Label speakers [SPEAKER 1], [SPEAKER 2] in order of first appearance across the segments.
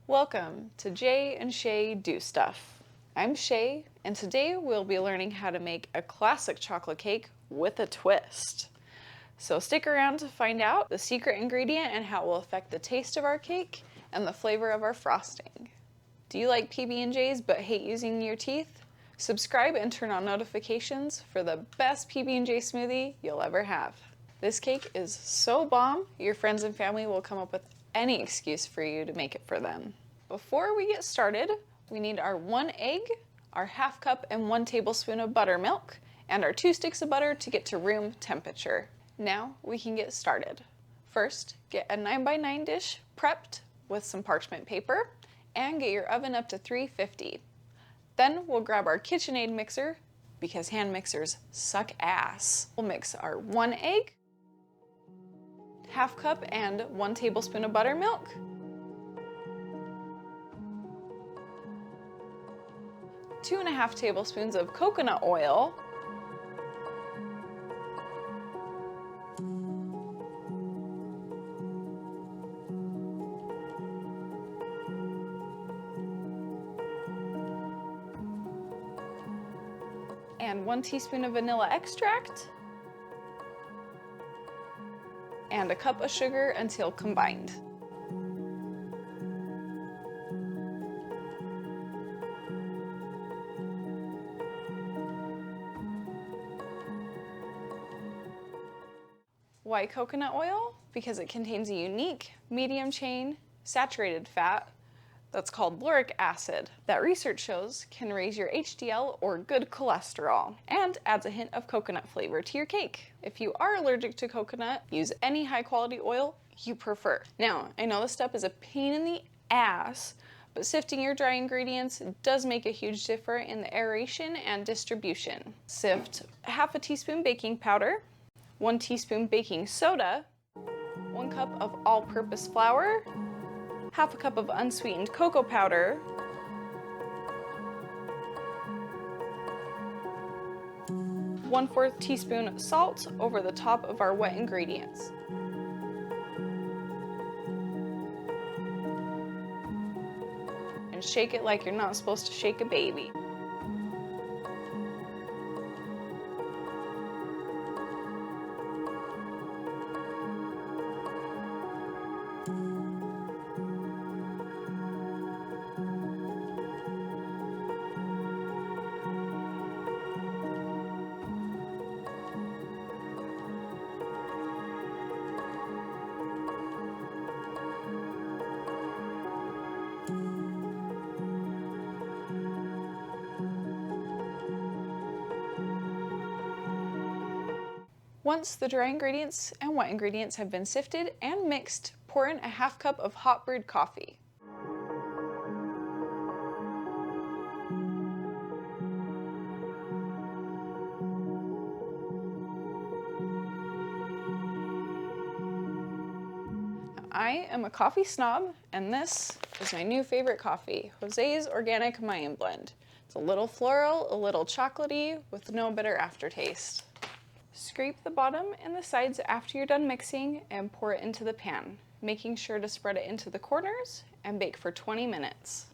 [SPEAKER 1] Welcome to Jay and Shay Do Stuff. I'm Shay, and today we'll be learning how to make a classic chocolate cake with a twist. So stick around to find out the secret ingredient and how it will affect the taste of our cake and the flavor of our frosting. Do you like PB&Js but hate using your teeth? Subscribe and turn on notifications for the best PB&J smoothie you'll ever have. This cake is so bomb, your friends and family will come up with any excuse for you to make it for them. Before we get started, we need our 1 egg, our ½ cup and 1 tablespoon of buttermilk, and our 2 sticks of butter to get to room temperature. Now we can get started. First, get a 9x9 dish prepped with some parchment paper and get your oven up to 350. Then we'll grab our KitchenAid mixer because hand mixers suck ass. We'll mix our 1 egg, ½ cup and 1 tablespoon of buttermilk, 2½ tablespoons of coconut oil, and 1 teaspoon of vanilla extract, and a cup of sugar until combined. Why coconut oil? Because it contains a unique medium chain saturated fat that's called lauric acid that research shows can raise your HDL or good cholesterol and adds a hint of coconut flavor to your cake. If you are allergic to coconut, use any high quality oil you prefer. Now, I know this step is a pain in the ass, but sifting your dry ingredients does make a huge difference in the aeration and distribution. Sift ½ teaspoon baking powder, 1 teaspoon baking soda, 1 cup of all-purpose flour, ½ cup of unsweetened cocoa powder, 1/4 teaspoon salt over the top of our wet ingredients. And shake it like you're not supposed to shake a baby. Once the dry ingredients and wet ingredients have been sifted and mixed, pour in a ½ cup of hot brewed coffee. I am a coffee snob, and this is my new favorite coffee, Jose's Organic Mayan Blend. It's a little floral, a little chocolatey, with no bitter aftertaste. Scrape the bottom and the sides after you're done mixing and pour it into the pan, making sure to spread it into the corners and bake for 20 minutes.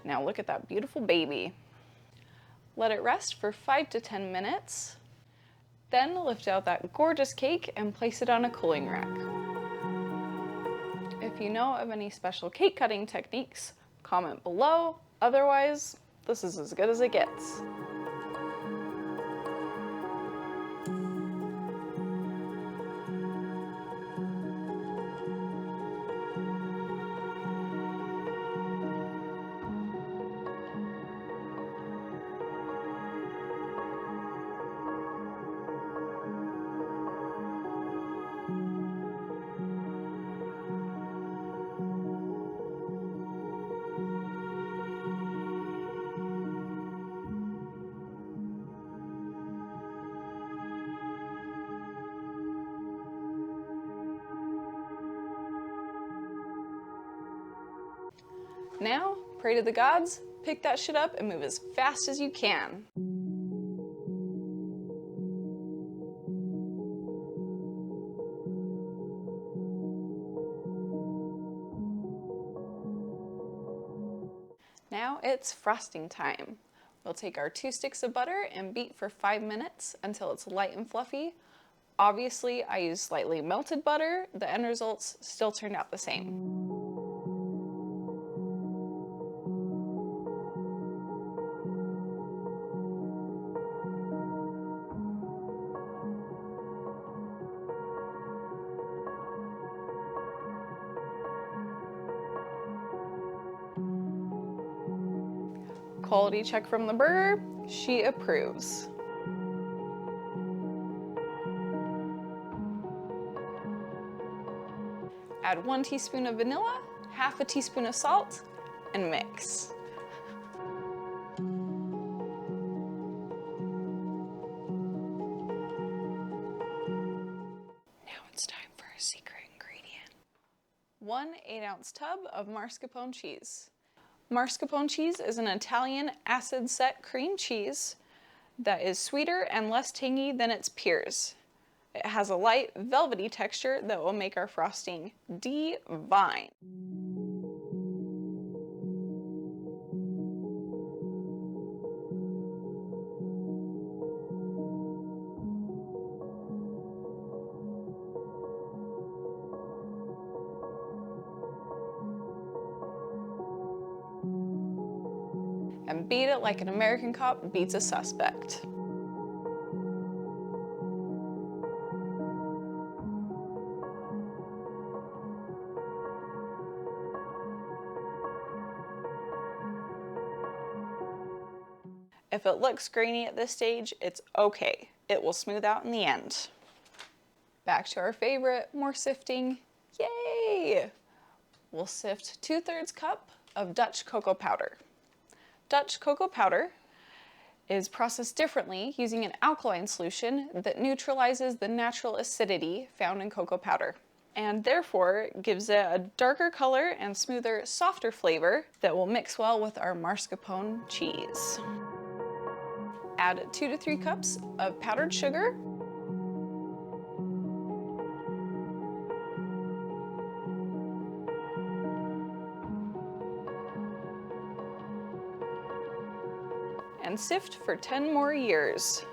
[SPEAKER 1] Now look at that beautiful baby. Let it rest for 5 to 10 minutes. Then lift out that gorgeous cake and place it on a cooling rack. If you know of any special cake cutting techniques, comment below. Otherwise, this is as good as it gets. Now, pray to the gods, pick that shit up and move as fast as you can. Now it's frosting time. We'll take our 2 sticks of butter and beat for 5 minutes until it's light and fluffy. Obviously, I used slightly melted butter. The end results still turned out the same. Quality check from the burger, she approves. Add 1 teaspoon of vanilla, half a teaspoon of salt, and mix. Now it's time for a secret ingredient. 1 8-ounce tub of mascarpone cheese. Mascarpone cheese is an Italian acid-set cream cheese that is sweeter and less tangy than its peers. It has a light, velvety texture that will make our frosting divine. And beat it like an American cop beats a suspect. If it looks grainy at this stage, it's okay. It will smooth out in the end. Back to our favorite, more sifting. Yay! We'll sift 2/3 cup of Dutch cocoa powder. Dutch cocoa powder is processed differently using an alkaline solution that neutralizes the natural acidity found in cocoa powder, and therefore gives it a darker color and smoother, softer flavor that will mix well with our mascarpone cheese. Add 2 to 3 cups of powdered sugar, and sift for 10 more years.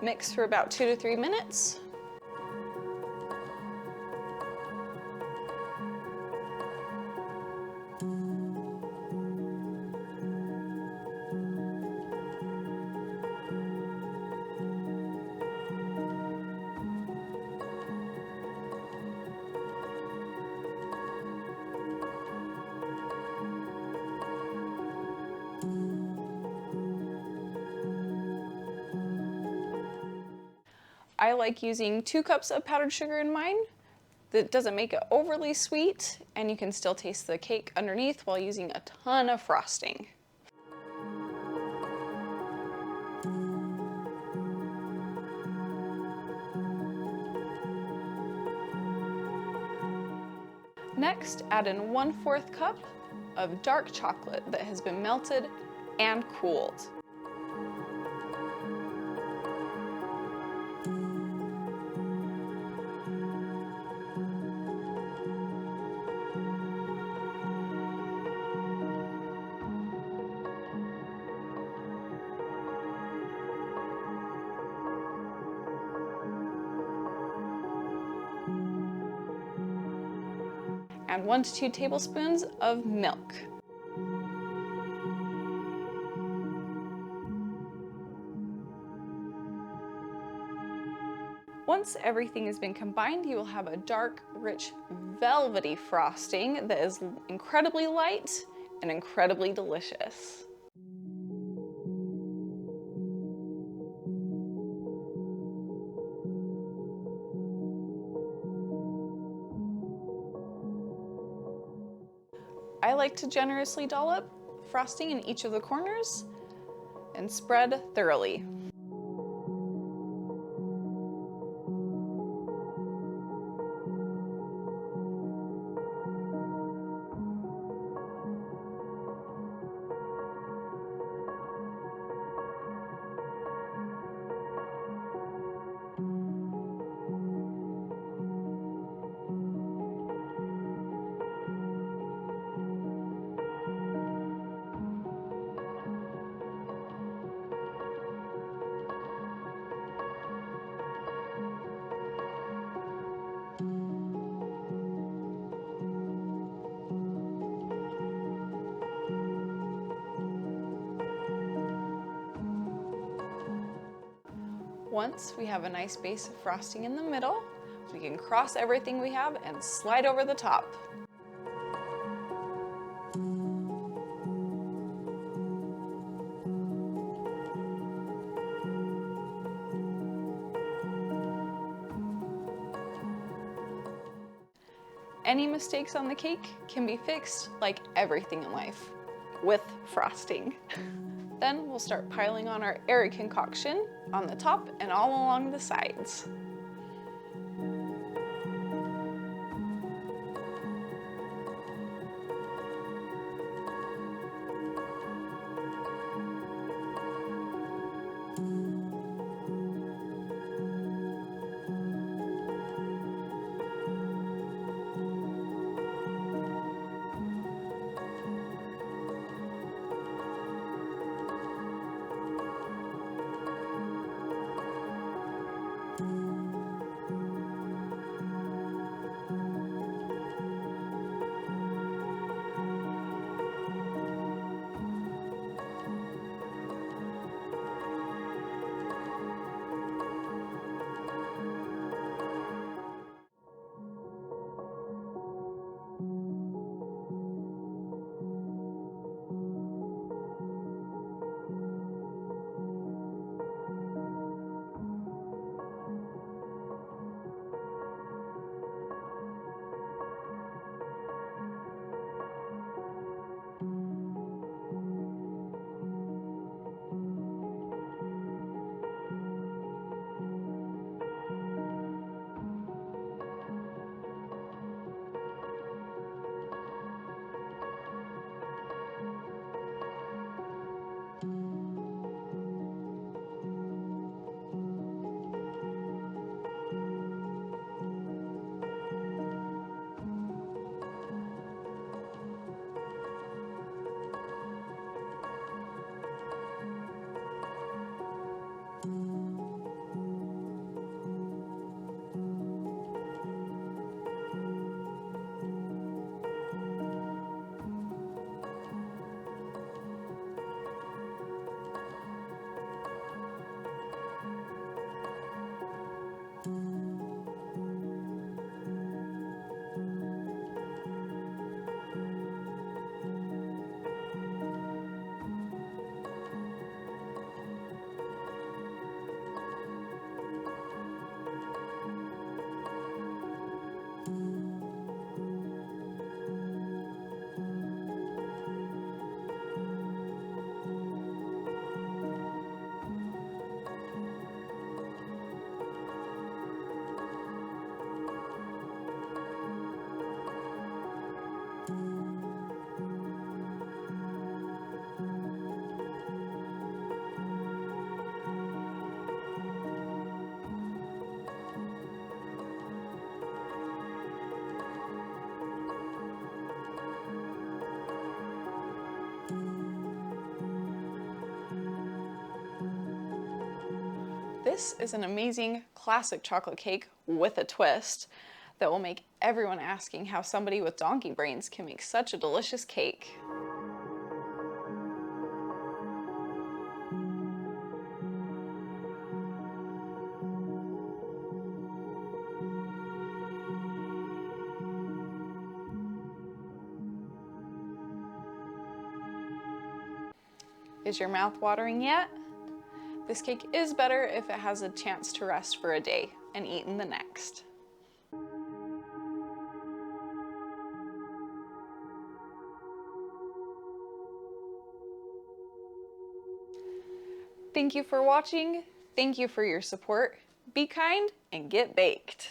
[SPEAKER 1] Mix for about 2 to 3 minutes. I like using 2 cups of powdered sugar in mine. That doesn't make it overly sweet, and you can still taste the cake underneath while using a ton of frosting. Next, add in 1/4 cup of dark chocolate that has been melted and cooled. Add 1 to 2 tablespoons of milk. Once everything has been combined, you will have a dark, rich, velvety frosting that is incredibly light and incredibly delicious. I like to generously dollop frosting in each of the corners and spread thoroughly. Once we have a nice base of frosting in the middle, we can cross everything we have and slide over the top. Any mistakes on the cake can be fixed like everything in life, with frosting. Then we'll start piling on our airy concoction on the top and all along the sides. This is an amazing classic chocolate cake with a twist that will make everyone asking how somebody with donkey brains can make such a delicious cake. Is your mouth watering yet? This cake is better if it has a chance to rest for a day and eaten the next. Thank you for watching. Thank you for your support. Be kind and get baked.